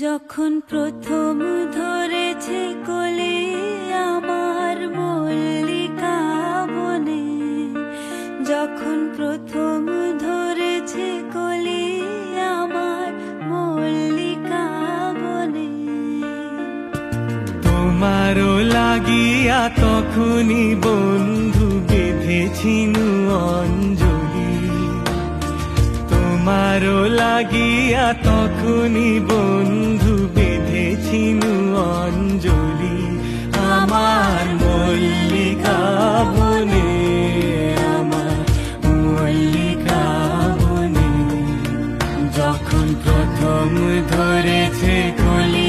যখন প্রথম ধরেছে কোলে আমার মল্লিকা বনে, যখন প্রথম ধরেছে কোলে আমার মল্লিকা বনে। তোমারও লাগিয়া তখনই বন্ধু বেঁধেছিনু অঞ্জলি, তোমারও লাগিয়া তখনই বন্ধু বেঁধেছিনু অঞ্জলি। আমার মল্লিকা বনে, আমার মল্লিকা বনে, যখন প্রথম ধরেছে কলি